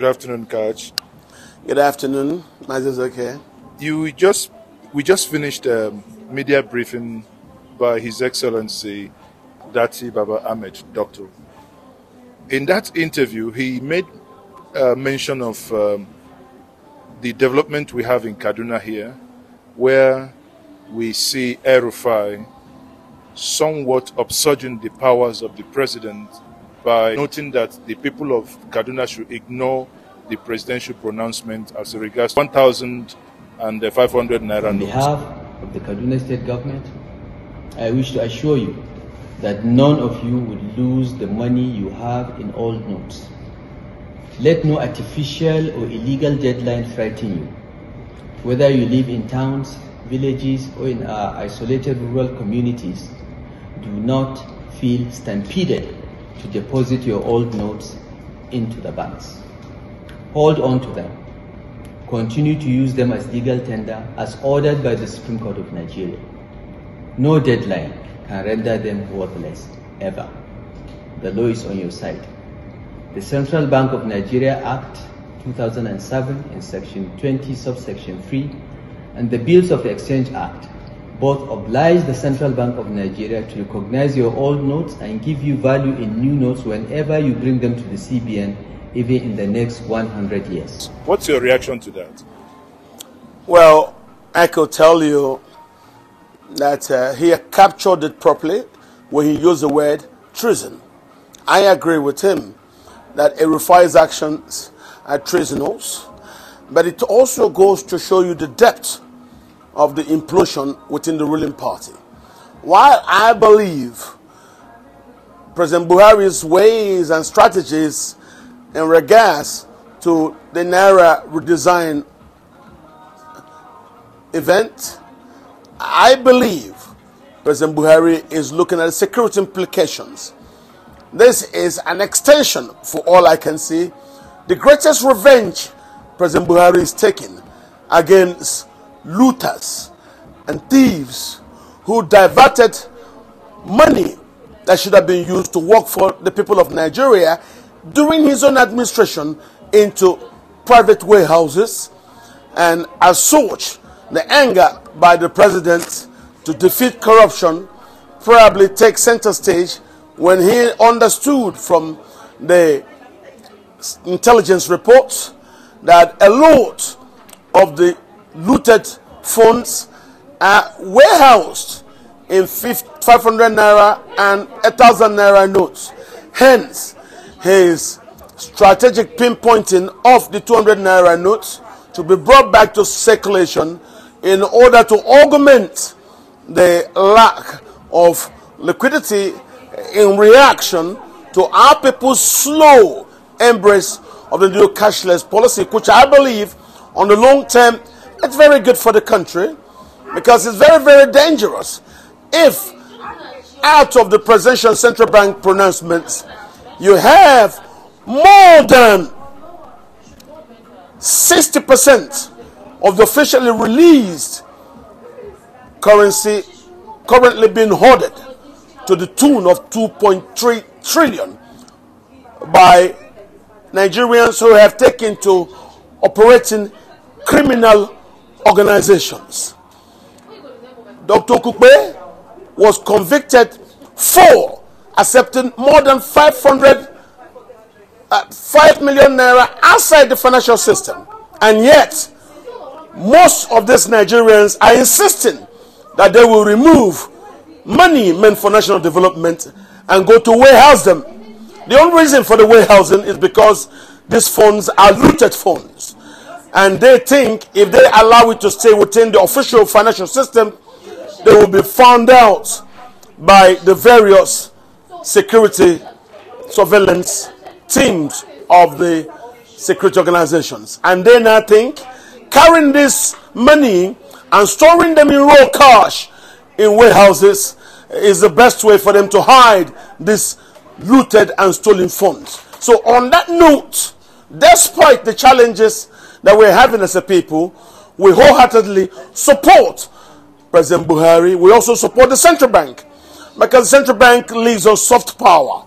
Good afternoon, Coach. Good afternoon. Is okay? We just finished a media briefing by His Excellency Dati Baba Ahmed, Doctor. In that interview, he made mention of the development we have in Kaduna here, where we see ElRufai somewhat upsurging the powers of the president by noting that the people of Kaduna should ignore the presidential pronouncement as regards 1,500 naira notes. On behalf of the Kaduna State government, I wish to assure you that none of you would lose the money you have in old notes. Let no artificial or illegal deadline frighten you. Whether you live in towns, villages, or in our isolated rural communities, do not feel stampeded to deposit your old notes into the banks. Hold on to them. Continue to use them as legal tender as ordered by the Supreme Court of Nigeria. No deadline can render them worthless, ever. The law is on your side. The Central Bank of Nigeria Act 2007 in Section 20, subsection 3, and the Bills of Exchange Act both oblige the Central Bank of Nigeria to recognize your old notes and give you value in new notes whenever you bring them to the CBN, even in the next 100 years. What's your reaction to that? Well, I could tell you that he captured it properly when he used the word treason. I agree with him that ElRufai's actions are treasonous, but it also goes to show you the depth of the implosion within the ruling party. While I believe President Buhari's ways and strategies in regards to the Naira redesign event, I believe President Buhari is looking at the security implications. This is an extension, for all I can see, the greatest revenge President Buhari is taking against looters and thieves who diverted money that should have been used to work for the people of Nigeria during his own administration into private warehouses. And as such, the anger by the president to defeat corruption probably takes center stage when he understood from the intelligence reports that a lot of the looted funds are warehoused in 500 naira and 1,000 naira notes. Hence, his strategic pinpointing of the 200 naira notes to be brought back to circulation in order to augment the lack of liquidity in reaction to our people's slow embrace of the new cashless policy, which I believe on the long term it's very good for the country, because it's very, very dangerous if out of the presidential central bank pronouncements you have more than 60% of the officially released currency currently being hoarded to the tune of 2.3 trillion by Nigerians who have taken to operating criminal organizations. Dr. Okukpe was convicted for accepting more than 5 million naira outside the financial system. And yet, most of these Nigerians are insisting that they will remove money meant for national development and go to warehouse them. The only reason for the warehousing is because these funds are looted funds. And they think if they allow it to stay within the official financial system, they will be found out by the various security surveillance teams of the security organizations. And they now think carrying this money and storing them in raw cash in warehouses is the best way for them to hide this looted and stolen funds. So on that note, despite the challenges that we're having as a people, we wholeheartedly support President Buhari. We also support the central bank, because the central bank leaves us soft power.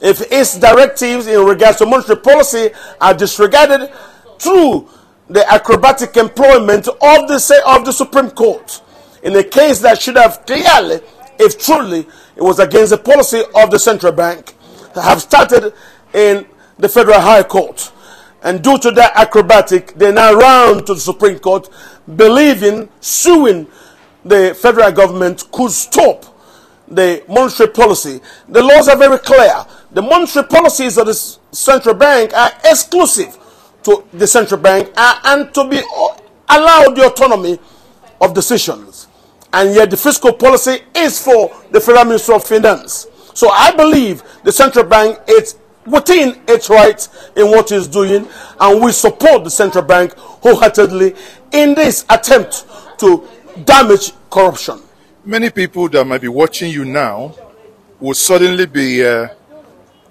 if its directives in regards to monetary policy are disregarded through the acrobatic employment of the Supreme Court, in a case that should have clearly, if truly it was against the policy of the central bank, have started in the Federal High Court. And due to that acrobatic, they now round to the Supreme Court, believing suing the federal government could stop the monetary policy. The laws are very clear. The monetary policies of the central bank are exclusive to the central bank and to be allowed the autonomy of decisions. And yet the fiscal policy is for the Federal Ministry of Finance. So I believe the central bank is within its rights in what it's doing, and we support the central bank wholeheartedly in this attempt to damage corruption. Many people that might be watching you now will suddenly be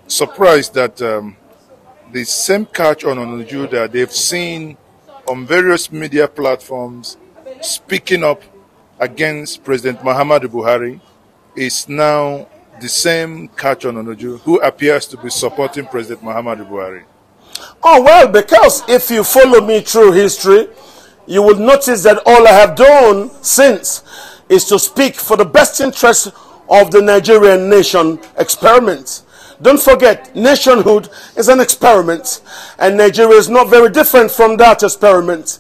surprised that the same catch on Ononuju that they've seen on various media platforms speaking up against President Muhammadu Buhari is now the same catch on Ononuju who appears to be supporting President Muhammadu Buhari. Oh, well, because if you follow me through history, you will notice that all I have done since is to speak for the best interest of the Nigerian nation experiment. Don't forget, nationhood is an experiment, and Nigeria is not very different from that experiment.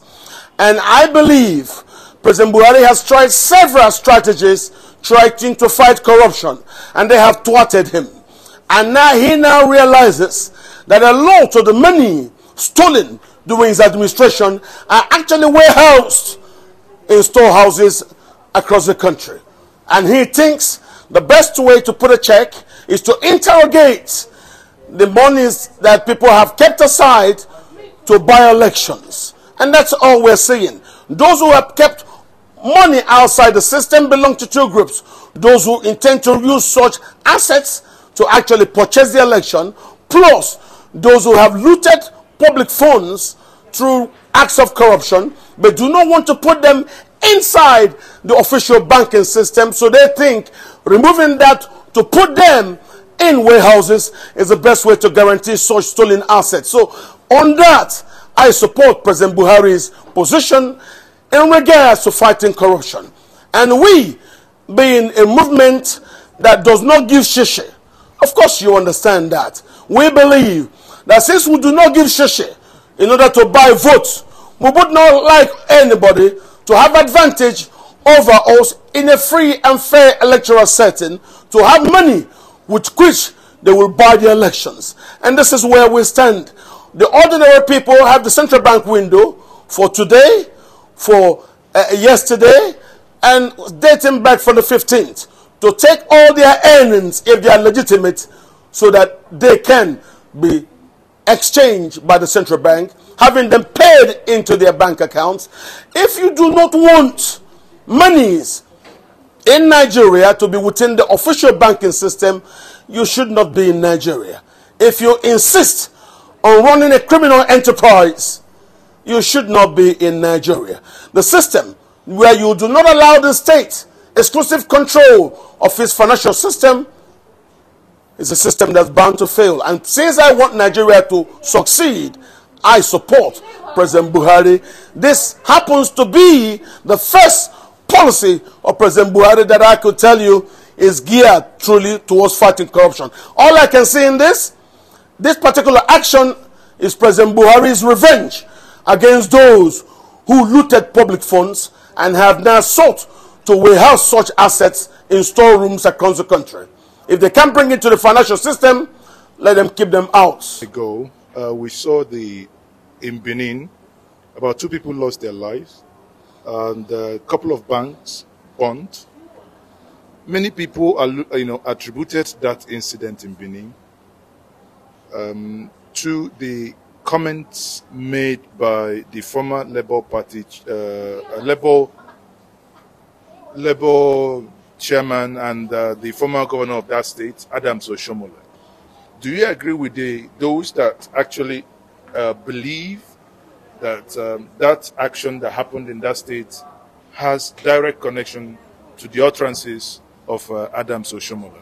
And I believe President Buhari has tried several strategies trying to fight corruption, and they have thwarted him. And now he realizes that a lot of the money stolen during his administration are actually warehoused in storehouses across the country. And he thinks the best way to put a check is to interrogate the monies that people have kept aside to buy elections. And that's all we're seeing. Those who have kept money outside the system belong to two groups. Those who intend to use such assets to actually purchase the election, plus those who have looted public funds through acts of corruption, but do not want to put them inside the official banking system. So they think removing that to put them in warehouses is the best way to guarantee such stolen assets. So on that, I support President Buhari's position in regards to fighting corruption. And we, being a movement that does not give shishi, of course you understand that, we believe that since we do not give shishi in order to buy votes, we would not like anybody to have advantage over us in a free and fair electoral setting, to have money with which they will buy the elections. And this is where we stand. The ordinary people have the central bank window for today, for yesterday, and dating back from the 15th, to take all their earnings, if they are legitimate, so that they can be exchanged by the central bank, having them paid into their bank accounts. If you do not want monies in Nigeria to be within the official banking system, you should not be in Nigeria. If you insist on running a criminal enterprise, you should not be in Nigeria. The system where you do not allow the state exclusive control of its financial system is a system that's bound to fail. And since I want Nigeria to succeed, I support President Buhari. This happens to be the first policy of President Buhari that I could tell you is geared truly towards fighting corruption. All I can see in this particular action is President Buhari's revenge against those who looted public funds and have now sought to warehouse such assets in storerooms across the country. If they can't bring it to the financial system, let them keep them out. Ago, we saw in Benin, about 2 people lost their lives, and a couple of banks burned. Many people attributed that incident in Benin to the comments made by the former Labour Party, Labour chairman and the former governor of that state, Adams Oshomola. Do you agree with those that actually believe that that action that happened in that state has direct connection to the utterances of Adams Oshomola?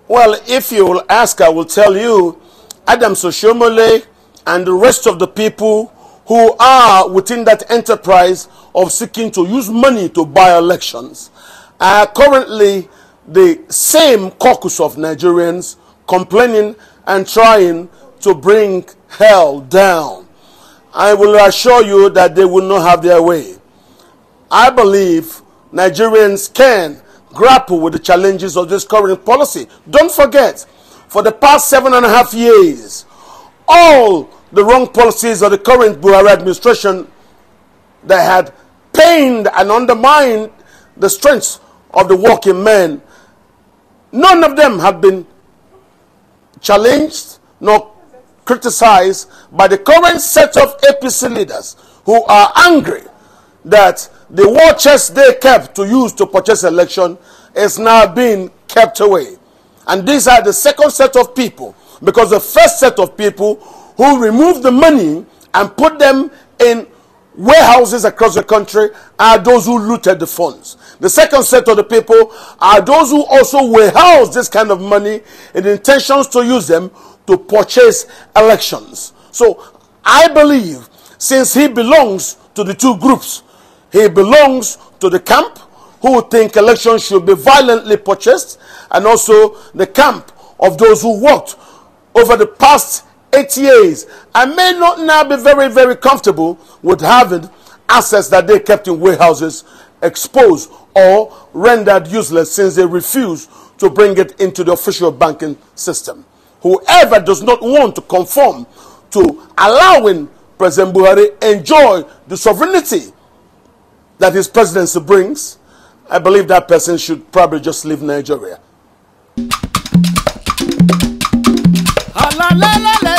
Well, if you will ask, I will tell you, Adams Oshiomhole and the rest of the people who are within that enterprise of seeking to use money to buy elections are currently the same caucus of Nigerians complaining and trying to bring hell down. I will assure you that they will not have their way. I believe Nigerians can grapple with the challenges of this current policy. Don't forget, for the past 7.5 years, all the wrong policies of the current Buhari administration that had pained and undermined the strength of the working man, none of them have been challenged nor criticized by the current set of APC leaders who are angry that the war chest they kept to use to purchase election is now being kept away. And these are the second set of people, because the first set of people who removed the money and put them in warehouses across the country are those who looted the funds. The second set of the people are those who also warehouse this kind of money in intentions to use them to purchase elections. So I believe, since he belongs to the two groups, he belongs to the camp who think elections should be violently purchased, and also the camp of those who worked over the past 8 years and may not now be very, very comfortable with having assets that they kept in warehouses exposed or rendered useless since they refused to bring it into the official banking system. Whoever does not want to conform to allowing President Buhari enjoy the sovereignty that his presidency brings, I believe that person should probably just leave Nigeria. La la la la.